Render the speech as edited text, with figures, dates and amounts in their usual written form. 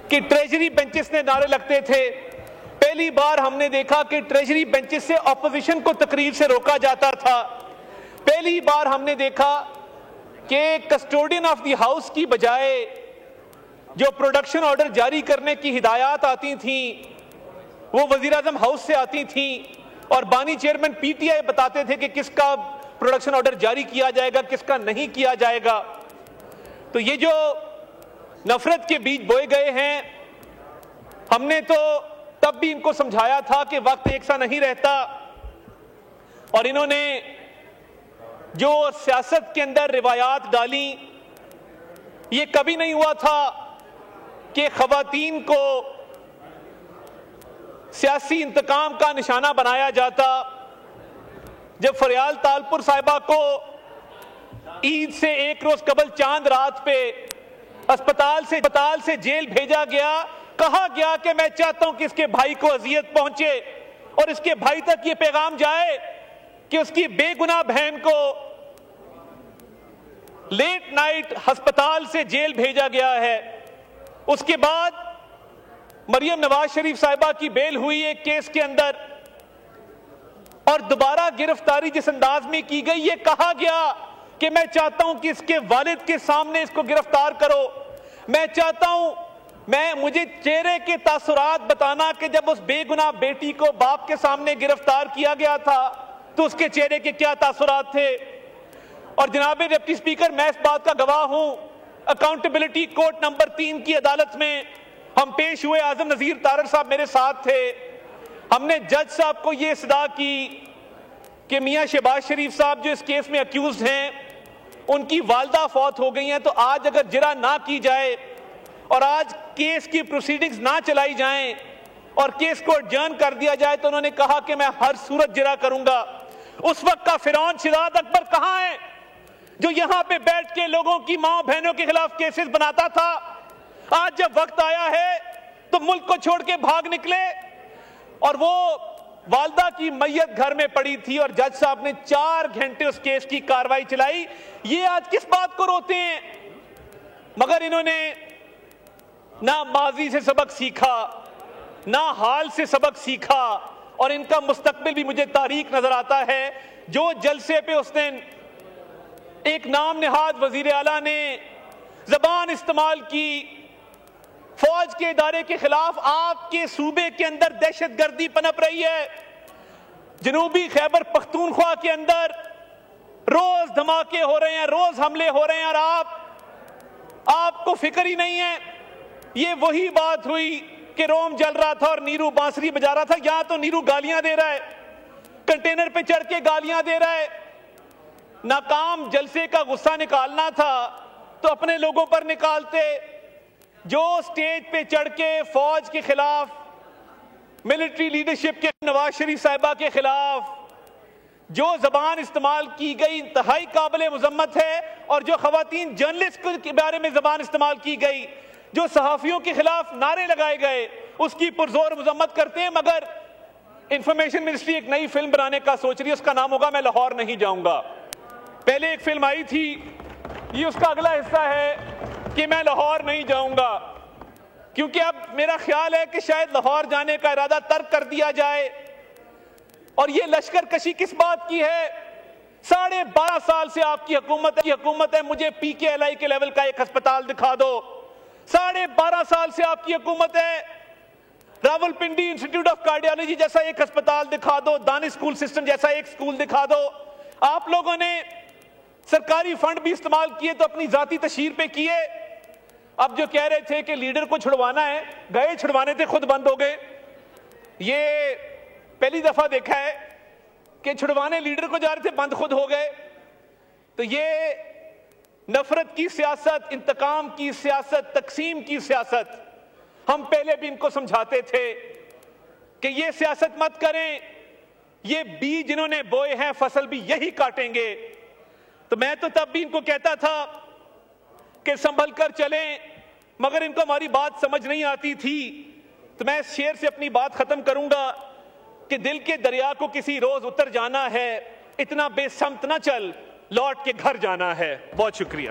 کہ treasury benches نے نعرے لگتے تھے. پہلی بار ہم نے دیکھا کہ ٹریجری بینچز سے اپوزیشن کو تقریر سے روکا جاتا تھا. پہلی بار ہم نے دیکھا کہ کسٹوڈین آف دی ہاؤس کی بجائے جو پروڈکشن آرڈر جاری کرنے کی ہدایات آتی تھیں وہ وزیر اعظم ہاؤس سے آتی تھیں اور بانی چیئرمین پی ٹی آئی بتاتے تھے کہ کس کا پروڈکشن آرڈر جاری کیا جائے گا, کس کا نہیں کیا جائے گا. تو یہ جو نفرت کے بیج بوئے گئے ہیں, ہم نے تو تب بھی ان کو سمجھایا تھا کہ وقت ایک سا نہیں رہتا, اور انہوں نے جو سیاست کے اندر روایات ڈالی, یہ کبھی نہیں ہوا تھا کہ خواتین کو سیاسی انتقام کا نشانہ بنایا جاتا. جب فریال تالپور صاحبہ کو عید سے ایک روز قبل چاند رات پہ اسپتال سے جیل بھیجا گیا, کہا گیا کہ میں چاہتا ہوں کہ اس کے بھائی کو اذیت پہنچے اور اس کے بھائی تک یہ پیغام جائے کہ اس کی بے گناہ بہن کو لیٹ نائٹ ہسپتال سے جیل بھیجا گیا ہے. اس کے بعد مریم نواز شریف صاحبہ کی بیل ہوئی ایک کیس کے اندر, اور دوبارہ گرفتاری جس انداز میں کی گئی, یہ کہا گیا کہ میں چاہتا ہوں کہ اس کے والد کے سامنے اس کو گرفتار کرو. میں چاہتا ہوں, مجھے چہرے کے تاثرات بتانا کہ جب اس بے گناہ بیٹی کو باپ کے سامنے گرفتار کیا گیا تھا تو اس کے چہرے کے کیا تاثرات تھے. اور جناب ڈپٹی اسپیکر, میں اس بات کا گواہ ہوں, اکاؤنٹیبلٹی کورٹ نمبر 3 کی عدالت میں ہم پیش ہوئے, اعظم نذیر طارر صاحب میرے ساتھ تھے. ہم نے جج صاحب کو یہ صدا کی کہ میاں شہباز شریف صاحب جو اس کیس میں اکیوزڈ ہیں, ان کی والدہ فوت ہو گئی ہیں, تو آج اگر جرا نہ کی جائے اور آج کیس کی پروسیڈنگز نہ چلائی جائیں اور کیس کو ایڈجرن کر دیا جائے, تو انہوں نے کہا کہ میں ہر صورت جرا کروں گا. اس وقت کا فرعون شہزاد اکبر کہاں ہے جو یہاں پہ بیٹھ کے لوگوں کی ماں بہنوں کے خلاف کیسز بناتا تھا؟ آج جب وقت آیا ہے تو ملک کو چھوڑ کے بھاگ نکلے. اور وہ والدہ کی میت گھر میں پڑی تھی اور جج صاحب نے 4 گھنٹے اس کیس کی کاروائی چلائی. یہ آج کس بات کو روتے ہیں؟ مگر انہوں نے نہ ماضی سے سبق سیکھا, نہ حال سے سبق سیکھا, اور ان کا مستقبل بھی مجھے تاریک نظر آتا ہے. جو جلسے پہ اس دن ایک نام نہاد وزیر اعلیٰ نے زبان استعمال کی فوج کے ادارے کے خلاف, آپ کے صوبے کے اندر دہشت گردی پنپ رہی ہے, جنوبی خیبر پختونخوا کے اندر روز دھماکے ہو رہے ہیں, روز حملے ہو رہے ہیں, اور آپ کو فکر ہی نہیں ہے. یہ وہی بات ہوئی کہ روم جل رہا تھا اور نیرو بانسری بجا رہا تھا. یہاں تو نیرو گالیاں دے رہا ہے, کنٹینر پہ چڑھ کے گالیاں دے رہا ہے. ناکام جلسے کا غصہ نکالنا تھا تو اپنے لوگوں پر نکالتے. جو سٹیج پہ چڑھ کے فوج کے خلاف, ملٹری لیڈرشپ کے نواز شریف صاحبہ کے خلاف جو زبان استعمال کی گئی انتہائی قابل مذمت ہے, اور جو خواتین جرنلسٹ کے بارے میں زبان استعمال کی گئی, جو صحافیوں کے خلاف نعرے لگائے گئے, اس کی پرزور مذمت کرتے ہیں. مگر انفارمیشن منسٹری ایک نئی فلم بنانے کا سوچ رہی ہے, اس کا نام ہوگا میں لاہور نہیں جاؤں گا. پہلے ایک فلم آئی تھی, یہ اس کا اگلا حصہ ہے کہ میں لاہور نہیں جاؤں گا, کیونکہ اب میرا خیال ہے کہ شاید لاہور جانے کا ارادہ ترک کر دیا جائے. اور یہ لشکر کشی کس بات کی ہے؟ 12.5 سال سے آپ کی حکومت ہے, مجھے پی کے ایل آئی کے لیول کا ایک ہسپتال دکھا دو. 12.5 سال سے آپ کی حکومت ہے, Rawal Pindi institute of cardiology جیسا ایک ہسپتال دکھا دو, دانش اسکول سسٹم جیسا ایک اسکول دکھا دو. آپ لوگوں نے سرکاری فنڈ بھی استعمال کیے تو اپنی ذاتی تشہیر پہ کیے. اب جو کہہ رہے تھے کہ لیڈر کو چھڑوانا ہے, گئے چھڑوانے تھے, خود بند ہو گئے. یہ پہلی دفعہ دیکھا ہے کہ چھڑوانے لیڈر کو جا رہے تھے, بند خود ہو گئے. تو یہ نفرت کی سیاست, انتقام کی سیاست, تقسیم کی سیاست, ہم پہلے بھی ان کو سمجھاتے تھے کہ یہ سیاست مت کریں. یہ بیج جنہوں نے بوئے ہیں فصل بھی یہی کاٹیں گے. تو میں تو تب بھی ان کو کہتا تھا کہ سنبھل کر چلیں, مگر ان کو ہماری بات سمجھ نہیں آتی تھی. تو میں اس شعر سے اپنی بات ختم کروں گا کہ دل کے دریا کو کسی روز اتر جانا ہے, اتنا بے سمت نہ چل, لوٹ کے گھر جانا ہے. بہت شکریہ.